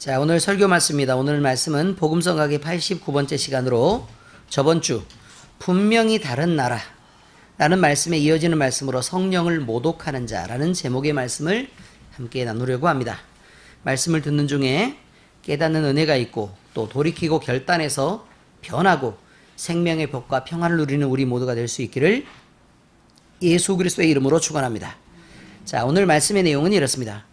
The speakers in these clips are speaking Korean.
자, 오늘 설교 말씀입니다. 오늘 말씀은 복음성 가기 89번째 시간으로 저번 주 분명히 다른 나라 라는 말씀에 이어지는 말씀으로 성령을 모독하는 자라는 제목의 말씀을 함께 나누려고 합니다. 말씀을 듣는 중에 깨닫는 은혜가 있고 또 돌이키고 결단해서 변하고 생명의 복과 평안을 누리는 우리 모두가 될 수 있기를 예수 그리스도의 이름으로 축원합니다. 자, 오늘 말씀의 내용은 이렇습니다.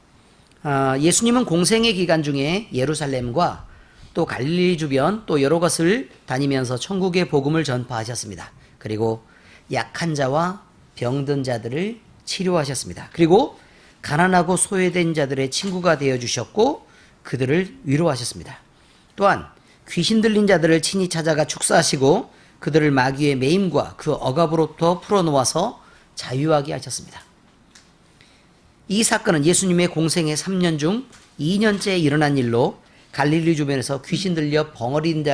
예수님은 공생의 기간 중에 예루살렘과 또 갈릴리 주변 또 여러 곳을 다니면서 천국의 복음을 전파하셨습니다. 그리고 약한 자와 병든 자들을 치료하셨습니다. 그리고 가난하고 소외된 자들의 친구가 되어주셨고 그들을 위로하셨습니다. 또한 귀신 들린 자들을 친히 찾아가 축사하시고 그들을 마귀의 매임과 그 억압으로부터 풀어놓아서 자유하게 하셨습니다. 이 사건은 예수님의 공생의 3년 중 2년째 일어난 일로 갈릴리 주변에서 귀신 들려 벙어린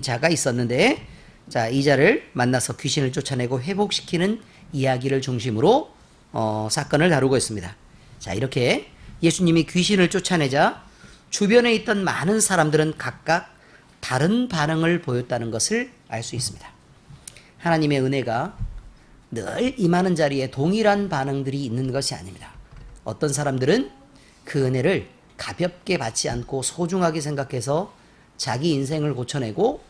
자가 있었는데, 자, 이 자를 만나서 귀신을 쫓아내고 회복시키는 이야기를 중심으로 사건을 다루고 있습니다. 자, 이렇게 예수님이 귀신을 쫓아내자 주변에 있던 많은 사람들은 각각 다른 반응을 보였다는 것을 알 수 있습니다. 하나님의 은혜가 늘 임하는 자리에 동일한 반응들이 있는 것이 아닙니다. 어떤 사람들은 그 은혜를 가볍게 받지 않고 소중하게 생각해서 자기 인생을 고쳐내고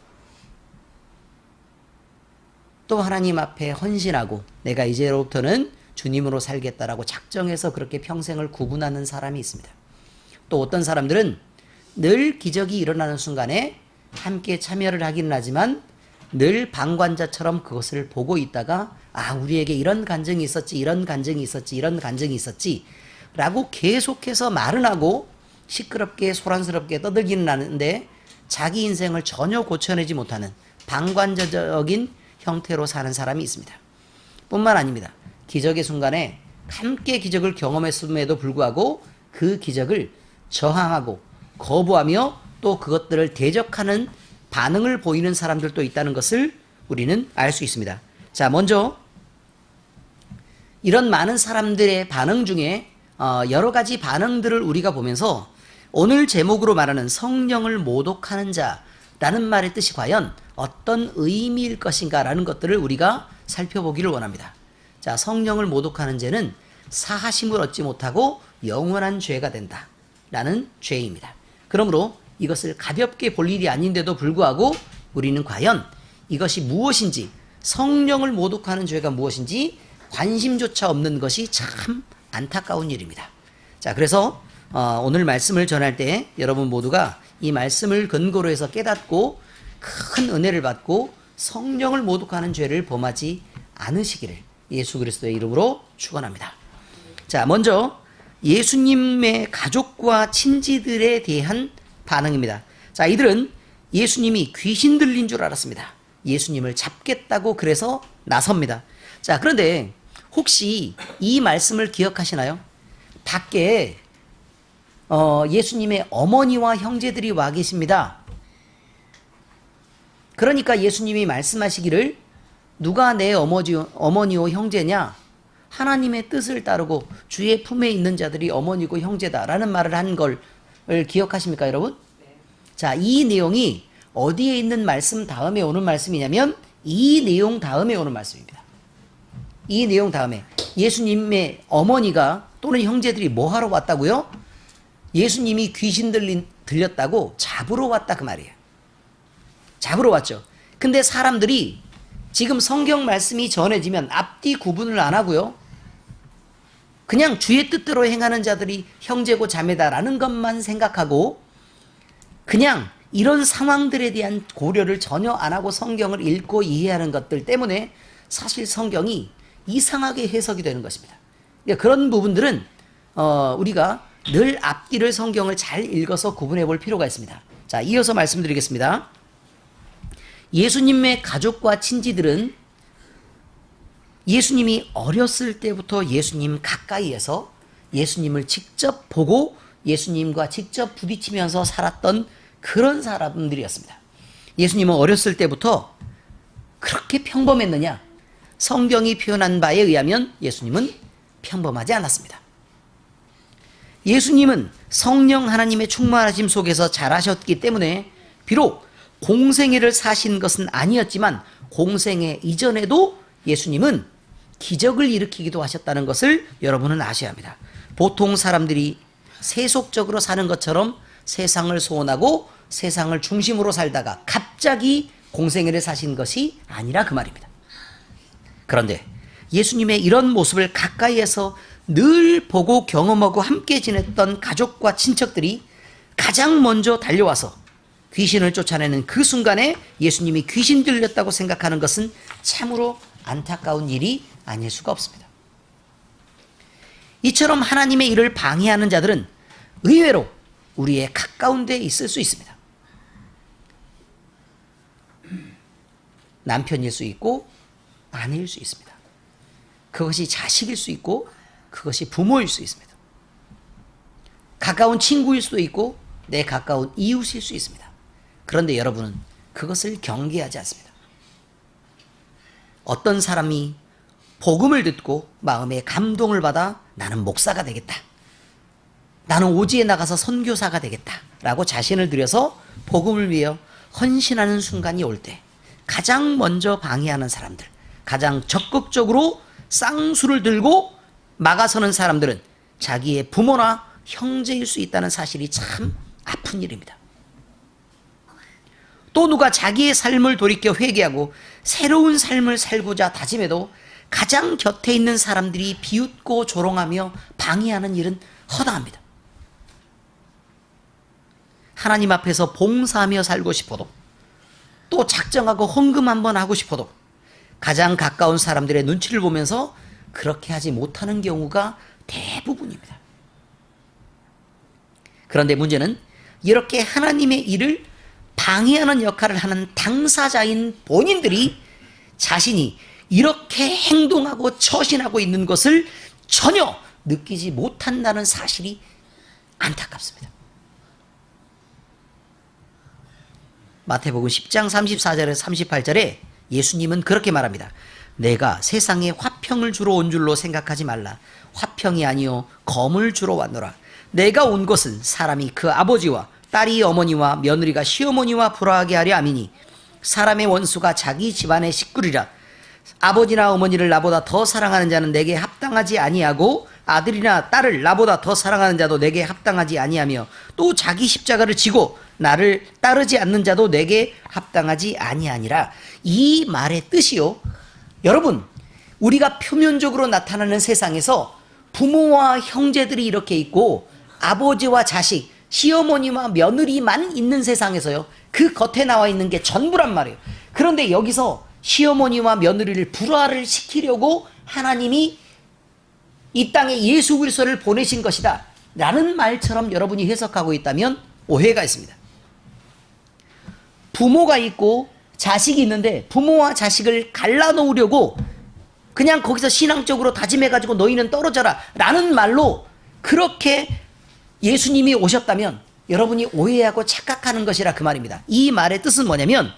또 하나님 앞에 헌신하고 내가 이제로부터는 주님으로 살겠다라고 작정해서 그렇게 평생을 구분하는 사람이 있습니다. 또 어떤 사람들은 늘 기적이 일어나는 순간에 함께 참여를 하기는 하지만 늘 방관자처럼 그것을 보고 있다가 우리에게 이런 간증이 있었지, 이런 간증이 있었지, 이런 간증이 있었지 라고 계속해서 말은 하고 시끄럽게 소란스럽게 떠들기는 하는데 자기 인생을 전혀 고쳐내지 못하는 방관자적인 형태로 사는 사람이 있습니다. 뿐만 아닙니다. 기적의 순간에 함께 기적을 경험했음에도 불구하고 그 기적을 저항하고 거부하며 또 그것들을 대적하는 반응을 보이는 사람들도 있다는 것을 우리는 알 수 있습니다. 자, 먼저 이런 많은 사람들의 반응 중에 여러 가지 반응들을 우리가 보면서 오늘 제목으로 말하는 성령을 모독하는 자라는 말의 뜻이 과연 어떤 의미일 것인가라는 것들을 우리가 살펴보기를 원합니다. 자, 성령을 모독하는 죄는 사하심을 얻지 못하고 영원한 죄가 된다라는 죄입니다. 그러므로 이것을 가볍게 볼 일이 아닌데도 불구하고 우리는 과연 이것이 무엇인지, 성령을 모독하는 죄가 무엇인지 관심조차 없는 것이 참 안타까운 일입니다. 자, 그래서 오늘 말씀을 전할 때 여러분 모두가 이 말씀을 근거로 해서 깨닫고 큰 은혜를 받고 성령을 모독하는 죄를 범하지 않으시기를 예수 그리스도의 이름으로 축원합니다. 자, 먼저 예수님의 가족과 친지들에 대한 반응입니다. 자, 이들은 예수님이 귀신 들린 줄 알았습니다. 예수님을 잡겠다고 그래서 나섭니다. 자, 그런데 혹시 이 말씀을 기억하시나요? 밖에 예수님의 어머니와 형제들이 와 계십니다. 그러니까 예수님이 말씀하시기를 누가 내 어머니요 형제냐? 하나님의 뜻을 따르고 주의 품에 있는 자들이 어머니고 형제다라는 말을 한 걸 기억하십니까, 여러분? 자, 이 내용이 어디에 있는 말씀 다음에 오는 말씀이냐면 이 내용 다음에 오는 말씀입니다. 이 내용 다음에 예수님의 어머니가 또는 형제들이 뭐 하러 왔다고요? 예수님이 귀신 들렸다고 잡으러 왔다 그 말이에요. 잡으러 왔죠. 근데 사람들이 지금 성경 말씀이 전해지면 앞뒤 구분을 안 하고요. 그냥 주의 뜻대로 행하는 자들이 형제고 자매다라는 것만 생각하고 그냥 이런 상황들에 대한 고려를 전혀 안 하고 성경을 읽고 이해하는 것들 때문에 사실 성경이 이상하게 해석이 되는 것입니다. 그런 부분들은 우리가 늘 앞뒤를 성경을 잘 읽어서 구분해 볼 필요가 있습니다. 자, 이어서 말씀드리겠습니다. 예수님의 가족과 친지들은 예수님이 어렸을 때부터 예수님 가까이에서 예수님을 직접 보고 예수님과 직접 부딪히면서 살았던 그런 사람들이었습니다. 예수님은 어렸을 때부터 그렇게 평범했느냐? 성경이 표현한 바에 의하면 예수님은 평범하지 않았습니다. 예수님은 성령 하나님의 충만하심 속에서 자라셨기 때문에 비록 공생애를 사신 것은 아니었지만 공생애 이전에도 예수님은 기적을 일으키기도 하셨다는 것을 여러분은 아셔야 합니다. 보통 사람들이 세속적으로 사는 것처럼 세상을 소원하고 세상을 중심으로 살다가 갑자기 공생애를 사신 것이 아니라 그 말입니다. 그런데 예수님의 이런 모습을 가까이에서 늘 보고 경험하고 함께 지냈던 가족과 친척들이 가장 먼저 달려와서 귀신을 쫓아내는 그 순간에 예수님이 귀신 들렸다고 생각하는 것은 참으로 안타까운 일이 아닐 수가 없습니다. 이처럼 하나님의 일을 방해하는 자들은 의외로 우리의 가까운 데 있을 수 있습니다. 남편일 수 있고 아내일 수 있습니다. 그것이 자식일 수 있고 그것이 부모일 수 있습니다. 가까운 친구일 수도 있고 내 가까운 이웃일 수 있습니다. 그런데 여러분은 그것을 경계하지 않습니다. 어떤 사람이 복음을 듣고 마음에 감동을 받아 나는 목사가 되겠다, 나는 오지에 나가서 선교사가 되겠다 라고 자신을 들여서 복음을 위해 헌신하는 순간이 올 때 가장 먼저 방해하는 사람들, 가장 적극적으로 쌍수를 들고 막아서는 사람들은 자기의 부모나 형제일 수 있다는 사실이 참 아픈 일입니다. 또 누가 자기의 삶을 돌이켜 회개하고 새로운 삶을 살고자 다짐해도 가장 곁에 있는 사람들이 비웃고 조롱하며 방해하는 일은 허다합니다. 하나님 앞에서 봉사하며 살고 싶어도, 또 작정하고 헌금 한번 하고 싶어도 가장 가까운 사람들의 눈치를 보면서 그렇게 하지 못하는 경우가 대부분입니다. 그런데 문제는 이렇게 하나님의 일을 방해하는 역할을 하는 당사자인 본인들이 자신이 이렇게 행동하고 처신하고 있는 것을 전혀 느끼지 못한다는 사실이 안타깝습니다. 마태복음 10장 34절에서 38절에 예수님은 그렇게 말합니다. 내가 세상에 화평을 주러 온 줄로 생각하지 말라. 화평이 아니요 검을 주러 왔노라. 내가 온 것은 사람이 그 아버지와 딸이 어머니와 며느리가 시어머니와 불화하게 하려 함이니 사람의 원수가 자기 집안의 식구리라. 아버지나 어머니를 나보다 더 사랑하는 자는 내게 합당하지 아니하고 아들이나 딸을 나보다 더 사랑하는 자도 내게 합당하지 아니하며 또 자기 십자가를 지고 나를 따르지 않는 자도 내게 합당하지 아니하니라. 이 말의 뜻이요, 여러분, 우리가 표면적으로 나타나는 세상에서 부모와 형제들이 이렇게 있고 아버지와 자식, 시어머니와 며느리만 있는 세상에서요, 그 겉에 나와 있는 게 전부란 말이에요. 그런데 여기서 시어머니와 며느리를 불화를 시키려고 하나님이 이 땅에 예수 그리스도를 보내신 것이다 라는 말처럼 여러분이 해석하고 있다면 오해가 있습니다. 부모가 있고 자식이 있는데 부모와 자식을 갈라놓으려고 그냥 거기서 신앙적으로 다짐해가지고 너희는 떨어져라 라는 말로 그렇게 예수님이 오셨다면 여러분이 오해하고 착각하는 것이라 그 말입니다. 이 말의 뜻은 뭐냐면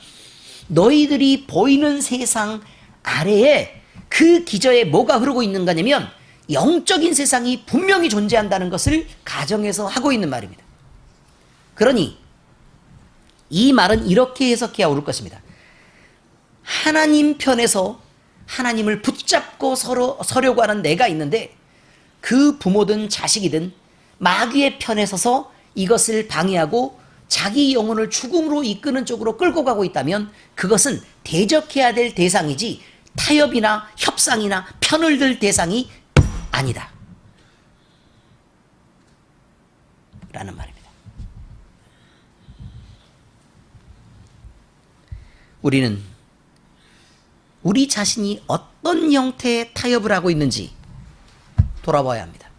너희들이 보이는 세상 아래에 그 기저에 뭐가 흐르고 있는 거냐면 영적인 세상이 분명히 존재한다는 것을 가정해서 하고 있는 말입니다. 그러니 이 말은 이렇게 해석해야 옳을 것입니다. 하나님 편에서 하나님을 붙잡고 서려고 하는 내가 있는데 그 부모든 자식이든 마귀의 편에 서서 이것을 방해하고 자기 영혼을 죽음으로 이끄는 쪽으로 끌고 가고 있다면 그것은 대적해야 될 대상이지 타협이나 협상이나 편을 들 대상이 아니다 라는 말입니다. 우리는 우리 자신이 어떤 형태의 타협을 하고 있는지 돌아봐야 합니다.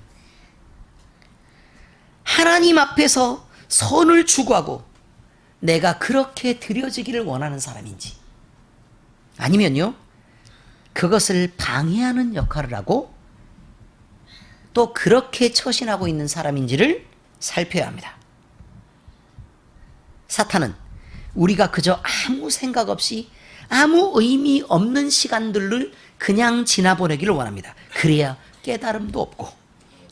하나님 앞에서 선을 추구하고 내가 그렇게 드려지기를 원하는 사람인지, 아니면요 그것을 방해하는 역할을 하고 또 그렇게 처신하고 있는 사람인지를 살펴야 합니다. 사탄은 우리가 그저 아무 생각 없이 아무 의미 없는 시간들을 그냥 지나보내기를 원합니다. 그래야 깨달음도 없고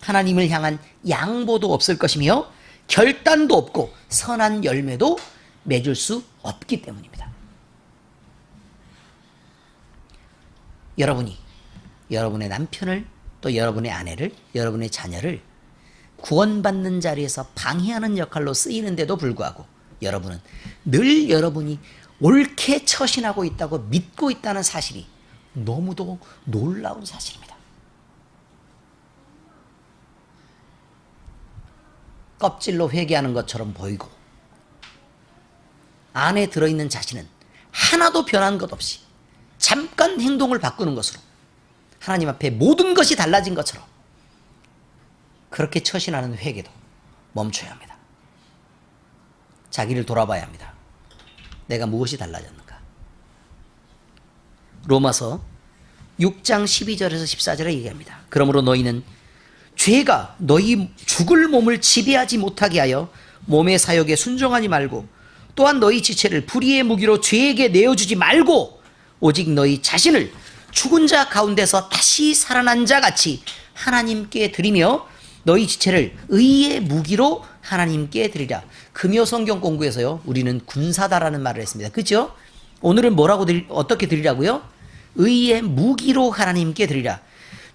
하나님을 향한 양보도 없을 것이며 결단도 없고 선한 열매도 맺을 수 없기 때문입니다. 여러분이 여러분의 남편을, 또 여러분의 아내를, 여러분의 자녀를 구원받는 자리에서 방해하는 역할로 쓰이는데도 불구하고 여러분은 늘 여러분이 옳게 처신하고 있다고 믿고 있다는 사실이 너무도 놀라운 사실입니다. 껍질로 회개하는 것처럼 보이고 안에 들어있는 자신은 하나도 변한 것 없이 잠깐 행동을 바꾸는 것으로 하나님 앞에 모든 것이 달라진 것처럼 그렇게 처신하는 회개도 멈춰야 합니다. 자기를 돌아봐야 합니다. 내가 무엇이 달라졌는가? 로마서 6장 12절에서 14절에 얘기합니다. 그러므로 너희는 죄가 너희 죽을 몸을 지배하지 못하게 하여 몸의 사욕에 순종하지 말고 또한 너희 지체를 불의의 무기로 죄에게 내어주지 말고 오직 너희 자신을 죽은 자 가운데서 다시 살아난 자 같이 하나님께 드리며 너희 지체를 의의 무기로 하나님께 드리라. 금요 성경 공부에서요, 우리는 군사다라는 말을 했습니다. 그렇죠? 오늘은 어떻게 드리라고요? 의의 무기로 하나님께 드리라.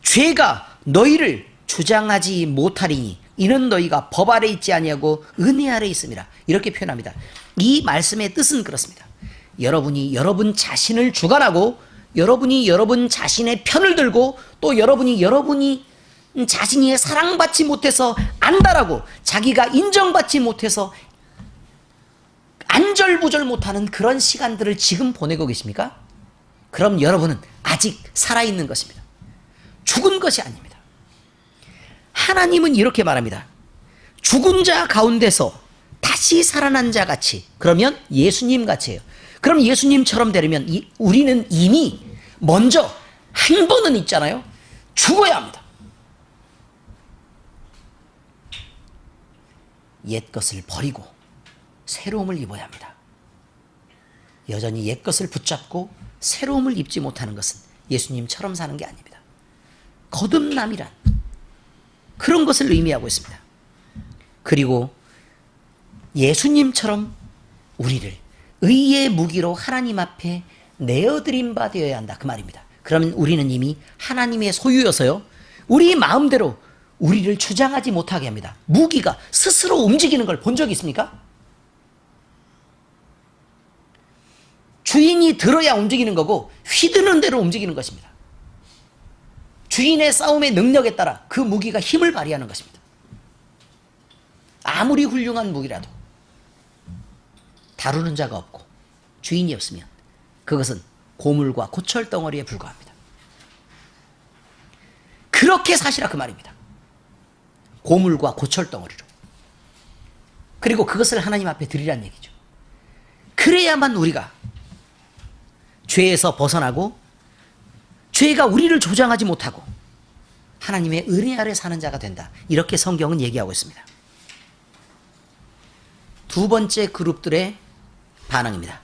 죄가 너희를 주장하지 못하리니 이는 너희가 법 아래 있지 아니하고 은혜 아래 있음이라. 이렇게 표현합니다. 이 말씀의 뜻은 그렇습니다. 여러분이 여러분 자신을 주관하고 여러분이 여러분 자신의 편을 들고 또 여러분이 자신이 사랑받지 못해서 안다라고 자기가 인정받지 못해서 안절부절 못하는 그런 시간들을 지금 보내고 계십니까? 그럼 여러분은 아직 살아있는 것입니다. 죽은 것이 아닙니다. 하나님은 이렇게 말합니다. 죽은 자 가운데서 다시 살아난 자 같이, 그러면 예수님 같이요. 그럼 예수님처럼 되려면 우리는 이미 먼저 한 번은 있잖아요. 죽어야 합니다. 옛 것을 버리고 새로움을 입어야 합니다. 여전히 옛 것을 붙잡고 새로움을 입지 못하는 것은 예수님처럼 사는 게 아닙니다. 거듭남이란 그런 것을 의미하고 있습니다. 그리고 예수님처럼 우리를 의의 무기로 하나님 앞에 내어드린 바 되어야 한다, 그 말입니다. 그러면 우리는 이미 하나님의 소유여서요, 우리 마음대로 우리를 주장하지 못하게 합니다. 무기가 스스로 움직이는 걸 본 적이 있습니까? 주인이 들어야 움직이는 거고 휘두르는 대로 움직이는 것입니다. 주인의 싸움의 능력에 따라 그 무기가 힘을 발휘하는 것입니다. 아무리 훌륭한 무기라도 다루는 자가 없고 주인이 없으면 그것은 고물과 고철 덩어리에 불과합니다. 그렇게 사시라, 그 말입니다. 고물과 고철 덩어리로. 그리고 그것을 하나님 앞에 드리라는 얘기죠. 그래야만 우리가 죄에서 벗어나고 죄가 우리를 조장하지 못하고 하나님의 은혜 아래 사는 자가 된다. 이렇게 성경은 얘기하고 있습니다. 두 번째 그룹들의 반응입니다.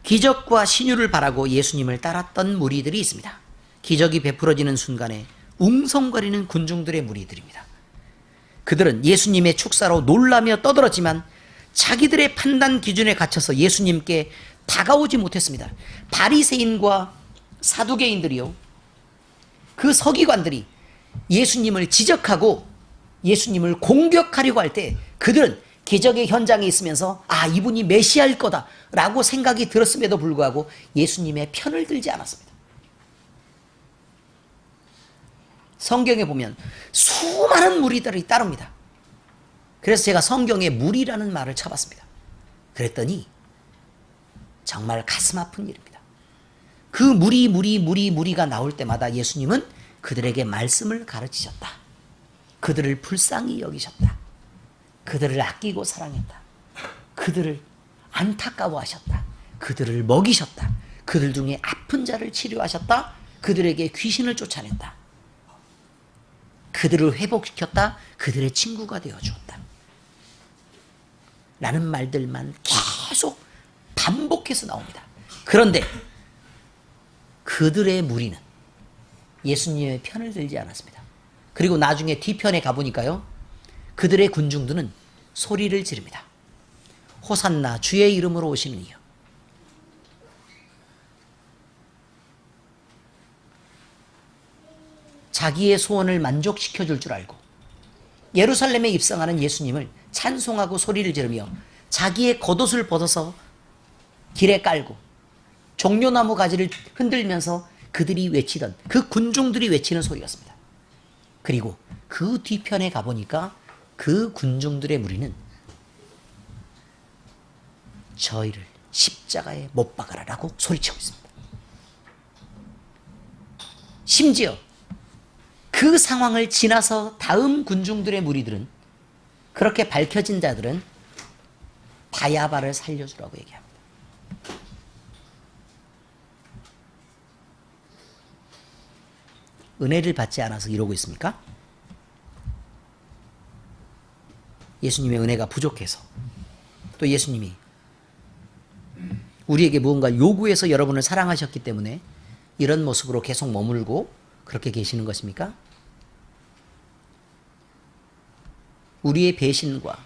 기적과 신유를 바라고 예수님을 따랐던 무리들이 있습니다. 기적이 베풀어지는 순간에 웅성거리는 군중들의 무리들입니다. 그들은 예수님의 축사로 놀라며 떠들었지만 자기들의 판단 기준에 갇혀서 예수님께 다가오지 못했습니다. 바리새인과 사두개인들이요, 그 서기관들이 예수님을 지적하고 예수님을 공격하려고 할 때 그들은 기적의 현장에 있으면서 이분이 메시아일 거다라고 생각이 들었음에도 불구하고 예수님의 편을 들지 않았습니다. 성경에 보면 수많은 무리들이 따릅니다. 그래서 제가 성경에 무리라는 말을 쳐봤습니다. 그랬더니 정말 가슴 아픈 일입니다. 그 무리가 나올 때마다 예수님은 그들에게 말씀을 가르치셨다. 그들을 불쌍히 여기셨다. 그들을 아끼고 사랑했다. 그들을 안타까워하셨다. 그들을 먹이셨다. 그들 중에 아픈 자를 치료하셨다. 그들에게 귀신을 쫓아냈다. 그들을 회복시켰다. 그들의 친구가 되어주었다. 라는 말들만 계속 반복해서 나옵니다. 그런데 그들의 무리는 예수님의 편을 들지 않았습니다. 그리고 나중에 뒤편에 가보니까요, 그들의 군중들은 소리를 지릅니다. 호산나, 주의 이름으로 오시는 이요. 자기의 소원을 만족시켜 줄 줄 알고 예루살렘에 입성하는 예수님을 찬송하고 소리를 지르며 자기의 겉옷을 벗어서 길에 깔고 종려나무 가지를 흔들면서 그들이 외치던, 그 군중들이 외치는 소리였습니다. 그리고 그 뒤편에 가보니까 그 군중들의 무리는 저희를 십자가에 못 박아라라고 소리치고 있습니다. 심지어 그 상황을 지나서 다음 군중들의 무리들은, 그렇게 밝혀진 자들은 바야바를 살려주라고 얘기합니다. 은혜를 받지 않아서 이러고 있습니까? 예수님의 은혜가 부족해서, 또 예수님이 우리에게 무언가 요구해서 여러분을 사랑하셨기 때문에 이런 모습으로 계속 머물고 그렇게 계시는 것입니까? 우리의 배신과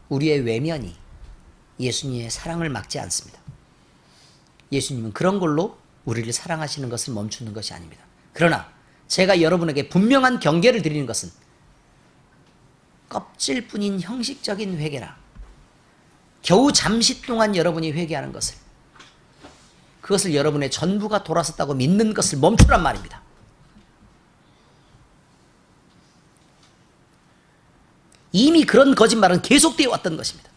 우리의 외면이 예수님의 사랑을 막지 않습니다. 예수님은 그런 걸로 우리를 사랑하시는 것을 멈추는 것이 아닙니다. 그러나 제가 여러분에게 분명한 경계를 드리는 것은 껍질뿐인 형식적인 회개라, 겨우 잠시 동안 여러분이 회개하는 것을, 그것을 여러분의 전부가 돌아섰다고 믿는 것을 멈추란 말입니다. 이미 그런 거짓말은 계속되어 왔던 것입니다.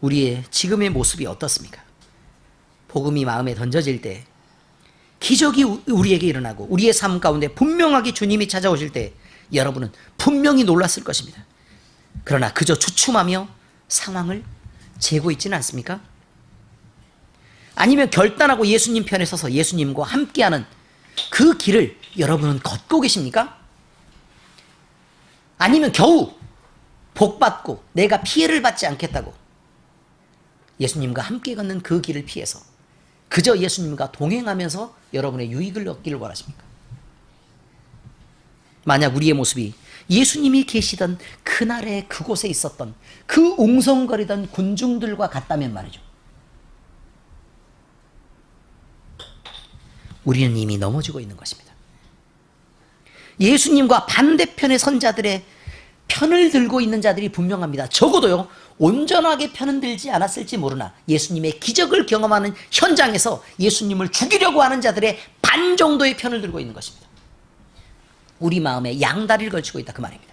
우리의 지금의 모습이 어떻습니까? 복음이 마음에 던져질 때, 기적이 우리에게 일어나고 우리의 삶 가운데 분명하게 주님이 찾아오실 때 여러분은 분명히 놀랐을 것입니다. 그러나 그저 주춤하며 상황을 재고 있지는 않습니까? 아니면 결단하고 예수님 편에 서서 예수님과 함께하는 그 길을 여러분은 걷고 계십니까? 아니면 겨우 복받고 내가 피해를 받지 않겠다고 예수님과 함께 걷는 그 길을 피해서 그저 예수님과 동행하면서 여러분의 유익을 얻기를 원하십니까? 만약 우리의 모습이 예수님이 계시던 그날의 그곳에 있었던 그 웅성거리던 군중들과 같다면 말이죠, 우리는 이미 넘어지고 있는 것입니다. 예수님과 반대편의 선자들의 편을 들고 있는 자들이 분명합니다. 적어도요, 온전하게 편은 들지 않았을지 모르나 예수님의 기적을 경험하는 현장에서 예수님을 죽이려고 하는 자들의 반 정도의 편을 들고 있는 것입니다. 우리 마음에 양다리를 걸치고 있다, 그 말입니다.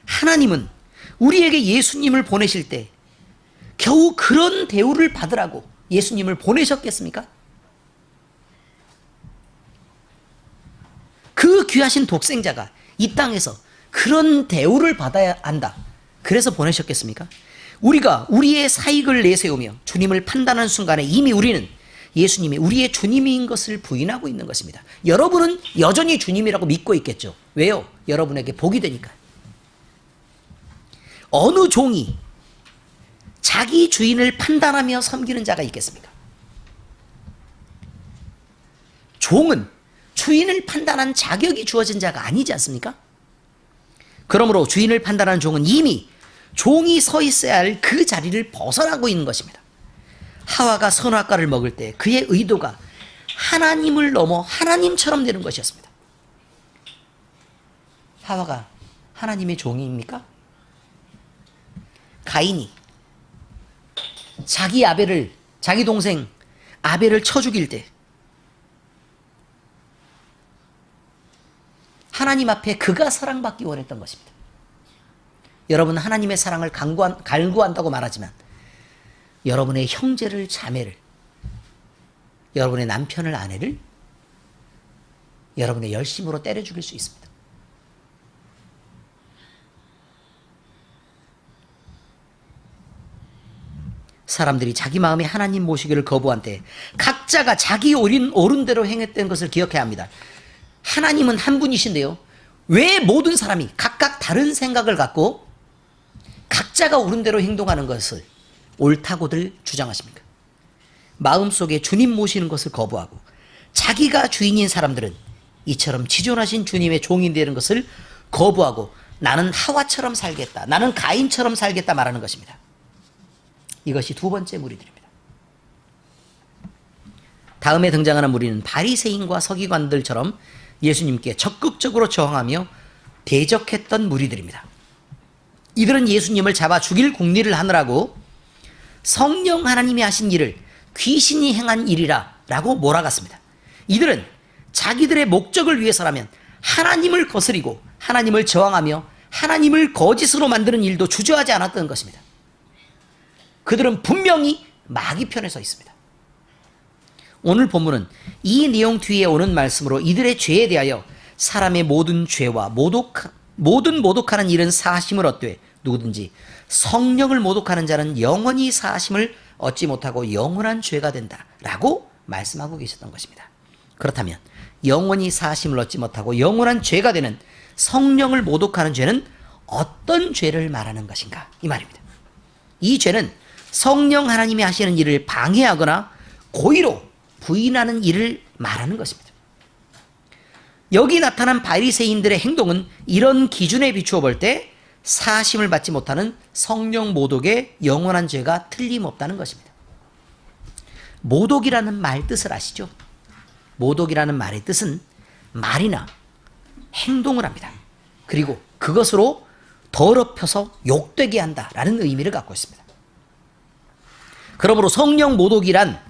하나님은 우리에게 예수님을 보내실 때 겨우 그런 대우를 받으라고 예수님을 보내셨겠습니까? 그 귀하신 독생자가 이 땅에서 그런 대우를 받아야 한다, 그래서 보내셨겠습니까? 우리가 우리의 사익을 내세우며 주님을 판단하는 순간에 이미 우리는 예수님이 우리의 주님인 것을 부인하고 있는 것입니다. 여러분은 여전히 주님이라고 믿고 있겠죠. 왜요? 여러분에게 복이 되니까. 어느 종이 자기 주인을 판단하며 섬기는 자가 있겠습니까? 종은 주인을 판단한 자격이 주어진 자가 아니지 않습니까? 그러므로 주인을 판단하는 종은 이미 종이 서 있어야 할 그 자리를 벗어나고 있는 것입니다. 하와가 선악과를 먹을 때 그의 의도가 하나님을 넘어 하나님처럼 되는 것이었습니다. 하와가 하나님의 종입니까? 가인이 자기 동생 아벨을 쳐 죽일 때 하나님 앞에 그가 사랑받기 원했던 것입니다. 여러분, 하나님의 사랑을 갈구한다고 말하지만 여러분의 형제를, 자매를, 여러분의 남편을, 아내를 여러분의 열심으로 때려 죽일 수 있습니다. 사람들이 자기 마음에 하나님 모시기를 거부한 때 각자가 자기 옳은 대로 행했던 것을 기억해야 합니다. 하나님은 한 분이신데요, 왜 모든 사람이 각각 다른 생각을 갖고 각자가 옳은 대로 행동하는 것을 옳다고들 주장하십니까? 마음속에 주님 모시는 것을 거부하고 자기가 주인인 사람들은 이처럼 지존하신 주님의 종이 되는 것을 거부하고 나는 하와처럼 살겠다, 나는 가인처럼 살겠다 말하는 것입니다. 이것이 두 번째 무리들입니다. 다음에 등장하는 무리는 바리새인과 서기관들처럼 예수님께 적극적으로 저항하며 대적했던 무리들입니다. 이들은 예수님을 잡아 죽일 궁리를 하느라고 성령 하나님이 하신 일을 귀신이 행한 일이라 라고 몰아갔습니다. 이들은 자기들의 목적을 위해서라면 하나님을 거스리고 하나님을 저항하며 하나님을 거짓으로 만드는 일도 주저하지 않았던 것입니다. 그들은 분명히 마귀 편에 서 있습니다. 오늘 본문은 이 내용 뒤에 오는 말씀으로 이들의 죄에 대하여 사람의 모든 죄와 모든 모독하는 일은 사하심을 얻되 누구든지 성령을 모독하는 자는 영원히 사하심을 얻지 못하고 영원한 죄가 된다 라고 말씀하고 계셨던 것입니다. 그렇다면 영원히 사하심을 얻지 못하고 영원한 죄가 되는 성령을 모독하는 죄는 어떤 죄를 말하는 것인가 이 말입니다. 이 죄는 성령 하나님이 하시는 일을 방해하거나 고의로 부인하는 일을 말하는 것입니다. 여기 나타난 바리새인들의 행동은 이런 기준에 비추어 볼 때 사하심을 받지 못하는 성령 모독의 영원한 죄가 틀림없다는 것입니다. 모독이라는 말 뜻을 아시죠? 모독이라는 말의 뜻은 말이나 행동을 합니다. 그리고 그것으로 더럽혀서 욕되게 한다라는 의미를 갖고 있습니다. 그러므로 성령 모독이란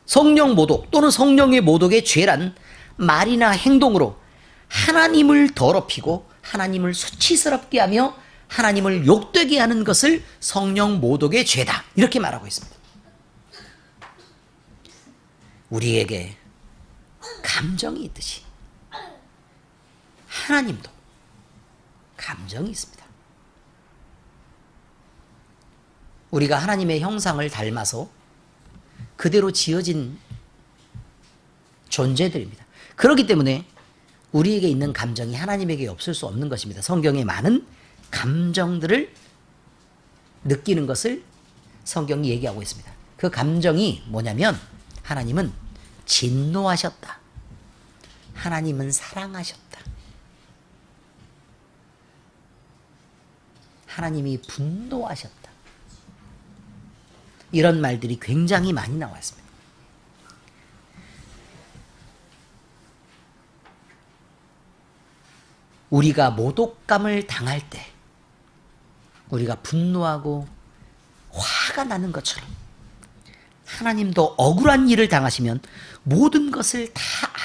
성령 모독 또는 성령의 모독의 죄란 말이나 행동으로 하나님을 더럽히고 하나님을 수치스럽게 하며 하나님을 욕되게 하는 것을 성령 모독의 죄다 이렇게 말하고 있습니다. 우리에게 감정이 있듯이 하나님도 감정이 있습니다. 우리가 하나님의 형상을 닮아서 그대로 지어진 존재들입니다. 그렇기 때문에 우리에게 있는 감정이 하나님에게 없을 수 없는 것입니다. 성경의 많은 감정들을 느끼는 것을 성경이 얘기하고 있습니다. 그 감정이 뭐냐면 하나님은 진노하셨다. 하나님은 사랑하셨다. 하나님이 분노하셨다. 이런 말들이 굉장히 많이 나왔습니다. 우리가 모독감을 당할 때 우리가 분노하고 화가 나는 것처럼 하나님도 억울한 일을 당하시면 모든 것을 다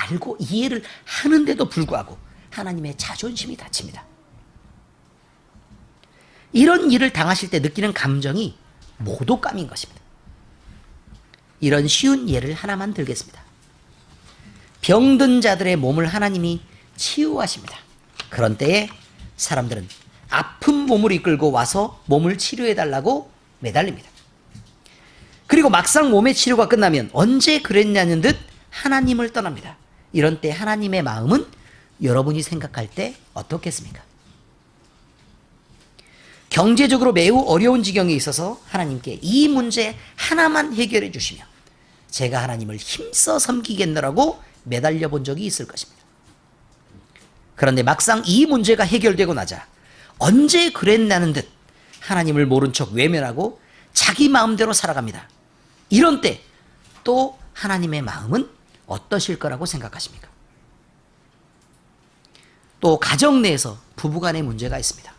알고 이해를 하는데도 불구하고 하나님의 자존심이 다칩니다. 이런 일을 당하실 때 느끼는 감정이 모독감인 것입니다. 이런 쉬운 예를 하나만 들겠습니다. 병든 자들의 몸을 하나님이 치유하십니다. 그런 때에 사람들은 아픈 몸을 이끌고 와서 몸을 치료해달라고 매달립니다. 그리고 막상 몸의 치료가 끝나면 언제 그랬냐는 듯 하나님을 떠납니다. 이런 때 하나님의 마음은 여러분이 생각할 때 어떻겠습니까? 경제적으로 매우 어려운 지경에 있어서 하나님께 이 문제 하나만 해결해 주시면 제가 하나님을 힘써 섬기겠노라고 매달려 본 적이 있을 것입니다. 그런데 막상 이 문제가 해결되고 나자 언제 그랬나는 듯 하나님을 모른 척 외면하고 자기 마음대로 살아갑니다. 이런 때 또 하나님의 마음은 어떠실 거라고 생각하십니까? 또 가정 내에서 부부간의 문제가 있습니다.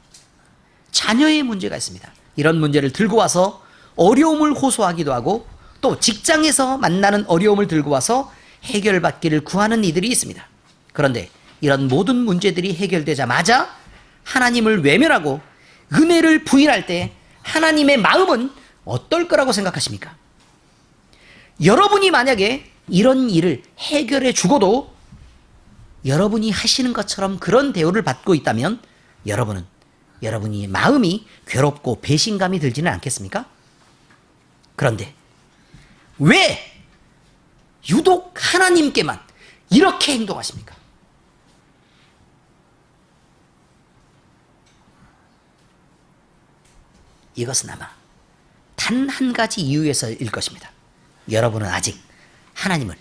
자녀의 문제가 있습니다. 이런 문제를 들고 와서 어려움을 호소하기도 하고 또 직장에서 만나는 어려움을 들고 와서 해결받기를 구하는 이들이 있습니다. 그런데 이런 모든 문제들이 해결되자마자 하나님을 외면하고 은혜를 부인할 때 하나님의 마음은 어떨 거라고 생각하십니까? 여러분이 만약에 이런 일을 해결해 주고도 여러분이 하시는 것처럼 그런 대우를 받고 있다면 여러분이 마음이 괴롭고 배신감이 들지는 않겠습니까? 그런데 왜 유독 하나님께만 이렇게 행동하십니까? 이것은 아마 단 한 가지 이유에서일 것입니다. 여러분은 아직 하나님을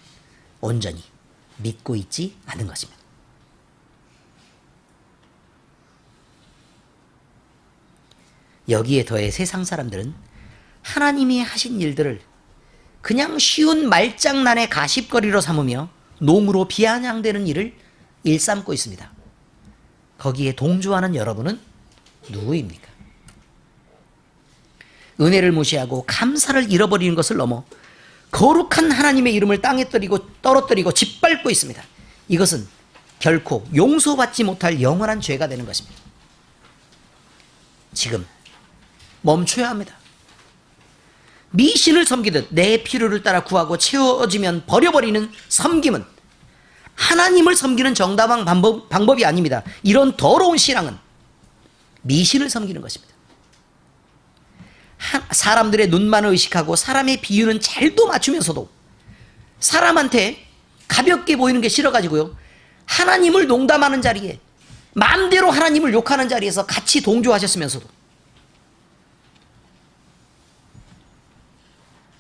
온전히 믿고 있지 않은 것입니다. 여기에 더해 세상 사람들은 하나님이 하신 일들을 그냥 쉬운 말장난의 가십거리로 삼으며 농으로 비아냥대는 일을 일삼고 있습니다. 거기에 동조하는 여러분은 누구입니까? 은혜를 무시하고 감사를 잃어버리는 것을 넘어 거룩한 하나님의 이름을 땅에 떨어뜨리고 짓밟고 있습니다. 이것은 결코 용서받지 못할 영원한 죄가 되는 것입니다. 지금 멈춰야 합니다. 미신을 섬기듯 내 필요를 따라 구하고 채워지면 버려버리는 섬김은 하나님을 섬기는 정당한 방법이 아닙니다. 이런 더러운 신앙은 미신을 섬기는 것입니다. 사람들의 눈만을 의식하고 사람의 비유는 잘도 맞추면서도 사람한테 가볍게 보이는 게 싫어가지고요, 하나님을 농담하는 자리에, 마음대로 하나님을 욕하는 자리에서 같이 동조하셨으면서도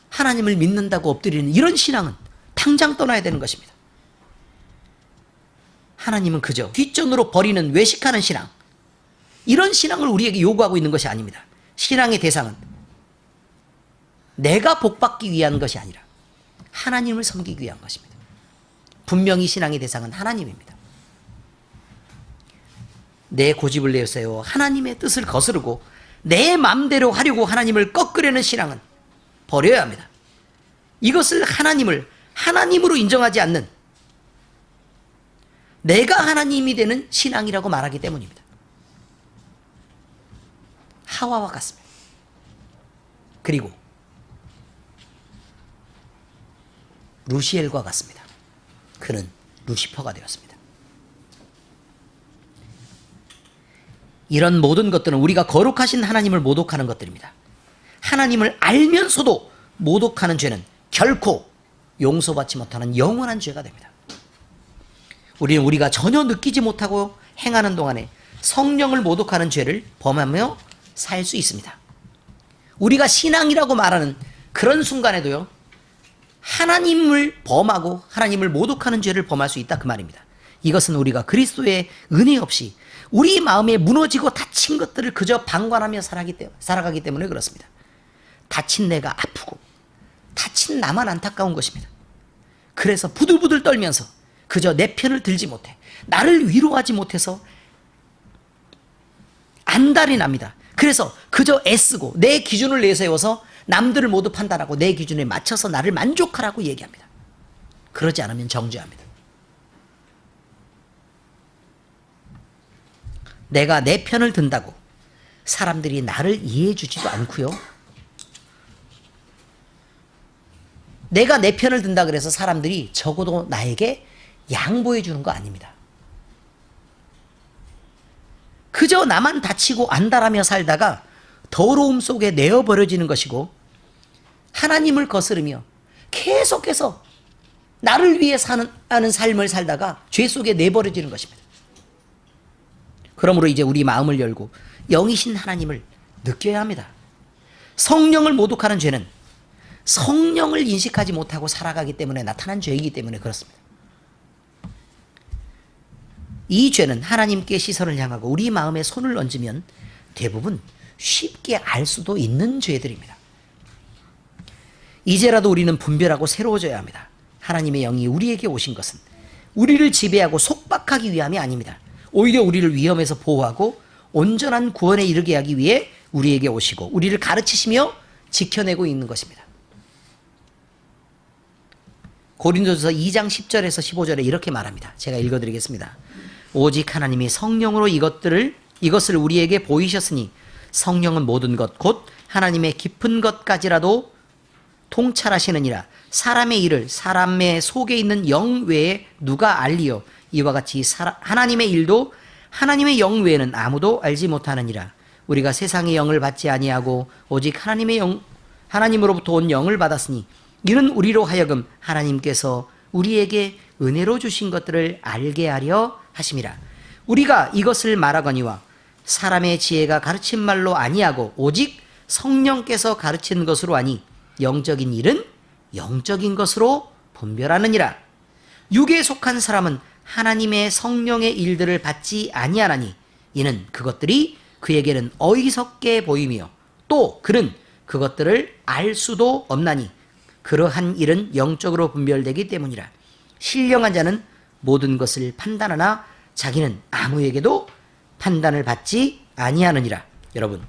하나님을 믿는다고 엎드리는 이런 신앙은 당장 떠나야 되는 것입니다. 하나님은 그저 뒷전으로 버리는 외식하는 신앙, 이런 신앙을 우리에게 요구하고 있는 것이 아닙니다. 신앙의 대상은 내가 복받기 위한 것이 아니라 하나님을 섬기기 위한 것입니다. 분명히 신앙의 대상은 하나님입니다. 내 고집을 내세워 하나님의 뜻을 거스르고 내 마음대로 하려고 하나님을 꺾으려는 신앙은 버려야 합니다. 이것을 하나님으로 인정하지 않는, 내가 하나님이 되는 신앙이라고 말하기 때문입니다. 하와와 같습니다. 그리고 루시엘과 같습니다. 그는 루시퍼가 되었습니다. 이런 모든 것들은 우리가 거룩하신 하나님을 모독하는 것들입니다. 하나님을 알면서도 모독하는 죄는 결코 용서받지 못하는 영원한 죄가 됩니다. 우리는 우리가 전혀 느끼지 못하고 행하는 동안에 성령을 모독하는 죄를 범하며 살 수 있습니다. 우리가 신앙이라고 말하는 그런 순간에도요, 하나님을 범하고 하나님을 모독하는 죄를 범할 수 있다, 그 말입니다. 이것은 우리가 그리스도의 은혜 없이 우리 마음에 무너지고 다친 것들을 그저 방관하며 살아가기 때문에 그렇습니다. 다친 내가 아프고 다친 나만 안타까운 것입니다. 그래서 부들부들 떨면서 그저 내 편을 들지 못해, 나를 위로하지 못해서 안달이 납니다. 그래서 그저 애쓰고 내 기준을 내세워서 남들을 모두 판단하고 내 기준에 맞춰서 나를 만족하라고 얘기합니다. 그러지 않으면 정죄합니다. 내가 내 편을 든다고 사람들이 나를 이해해 주지도 않고요, 내가 내 편을 든다 그래서 사람들이 적어도 나에게 양보해 주는 거 아닙니다. 그저 나만 다치고 안달하며 살다가 더러움 속에 내어버려지는 것이고, 하나님을 거스르며 계속해서 나를 위해 하는 삶을 살다가 죄 속에 내버려지는 것입니다. 그러므로 이제 우리 마음을 열고 영이신 하나님을 느껴야 합니다. 성령을 모독하는 죄는 성령을 인식하지 못하고 살아가기 때문에 나타난 죄이기 때문에 그렇습니다. 이 죄는 하나님께 시선을 향하고 우리 마음에 손을 얹으면 대부분 쉽게 알 수도 있는 죄들입니다. 이제라도 우리는 분별하고 새로워져야 합니다. 하나님의 영이 우리에게 오신 것은 우리를 지배하고 속박하기 위함이 아닙니다. 오히려 우리를 위험에서 보호하고 온전한 구원에 이르게 하기 위해 우리에게 오시고 우리를 가르치시며 지켜내고 있는 것입니다. 고린도전서 2장 10절에서 15절에 이렇게 말합니다. 제가 읽어드리겠습니다. 오직 하나님이 성령으로 이것을 우리에게 보이셨으니 성령은 모든 것 곧 하나님의 깊은 것까지라도 통찰하시느니라. 사람의 일을 사람의 속에 있는 영 외에 누가 알리요? 이와 같이 하나님의 일도 하나님의 영 외에는 아무도 알지 못하느니라. 우리가 세상의 영을 받지 아니하고 오직 하나님으로부터 온 영을 받았으니 이는 우리로 하여금 하나님께서 우리에게 은혜로 주신 것들을 알게 하려 하심이라. 우리가 이것을 말하거니와 사람의 지혜가 가르친 말로 아니하고 오직 성령께서 가르치는 것으로 하니 영적인 일은 영적인 것으로 분별하느니라. 육에 속한 사람은 하나님의 성령의 일들을 받지 아니하나니 이는 그것들이 그에게는 어리석게 보이며 또 그는 그것들을 알 수도 없나니 그러한 일은 영적으로 분별되기 때문이라. 신령한 자는 모든 것을 판단하나 자기는 아무에게도 판단을 받지 아니하느니라. 여러분,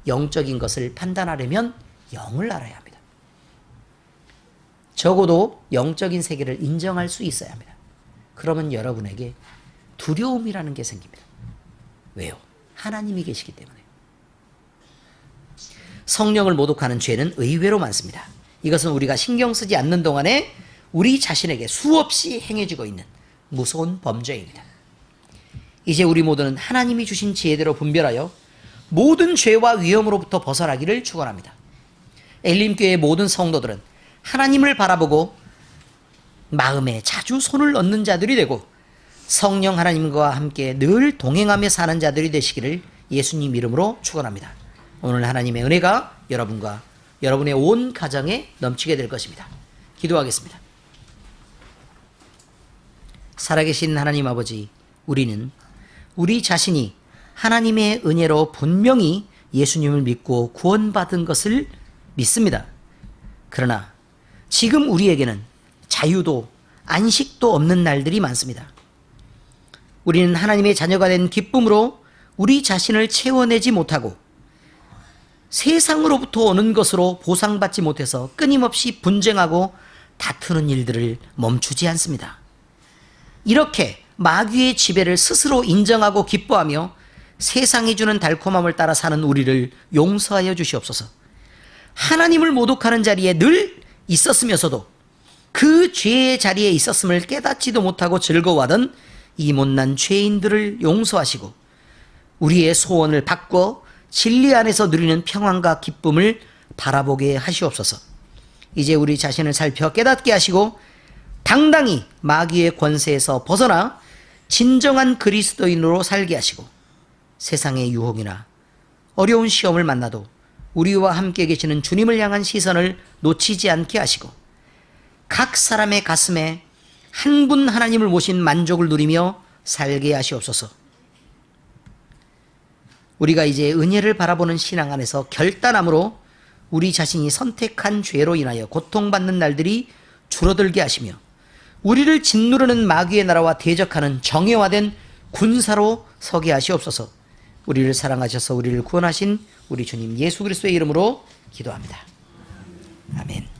영적인 것을 판단하려면 영을 알아야 합니다. 적어도 영적인 세계를 인정할 수 있어야 합니다. 그러면 여러분에게 두려움이라는 게 생깁니다. 왜요? 하나님이 계시기 때문에. 성령을 모독하는 죄는 의외로 많습니다. 이것은 우리가 신경 쓰지 않는 동안에 우리 자신에게 수없이 행해지고 있는 무서운 범죄입니다. 이제 우리 모두는 하나님이 주신 지혜대로 분별하여 모든 죄와 위험으로부터 벗어나기를 축원합니다. 엘림교회의 모든 성도들은 하나님을 바라보고 마음에 자주 손을 넣는 자들이 되고 성령 하나님과 함께 늘 동행하며 사는 자들이 되시기를 예수님 이름으로 축원합니다. 오늘 하나님의 은혜가 여러분과 여러분의 온 가정에 넘치게 될 것입니다. 기도하겠습니다. 살아계신 하나님 아버지, 우리는 우리 자신이 하나님의 은혜로 분명히 예수님을 믿고 구원받은 것을 믿습니다. 그러나 지금 우리에게는 자유도 안식도 없는 날들이 많습니다. 우리는 하나님의 자녀가 된 기쁨으로 우리 자신을 채워내지 못하고 세상으로부터 오는 것으로 보상받지 못해서 끊임없이 분쟁하고 다투는 일들을 멈추지 않습니다. 이렇게 마귀의 지배를 스스로 인정하고 기뻐하며 세상이 주는 달콤함을 따라 사는 우리를 용서하여 주시옵소서. 하나님을 모독하는 자리에 늘 있었으면서도 그 죄의 자리에 있었음을 깨닫지도 못하고 즐거워하던 이 못난 죄인들을 용서하시고 우리의 소원을 바꿔 진리 안에서 누리는 평안과 기쁨을 바라보게 하시옵소서. 이제 우리 자신을 살펴 깨닫게 하시고 당당히 마귀의 권세에서 벗어나 진정한 그리스도인으로 살게 하시고 세상의 유혹이나 어려운 시험을 만나도 우리와 함께 계시는 주님을 향한 시선을 놓치지 않게 하시고 각 사람의 가슴에 한 분 하나님을 모신 만족을 누리며 살게 하시옵소서. 우리가 이제 은혜를 바라보는 신앙 안에서 결단함으로 우리 자신이 선택한 죄로 인하여 고통받는 날들이 줄어들게 하시며 우리를 짓누르는 마귀의 나라와 대적하는 정예화된 군사로 서게 하시옵소서. 우리를 사랑하셔서 우리를 구원하신 우리 주님 예수 그리스도의 이름으로 기도합니다. 아멘.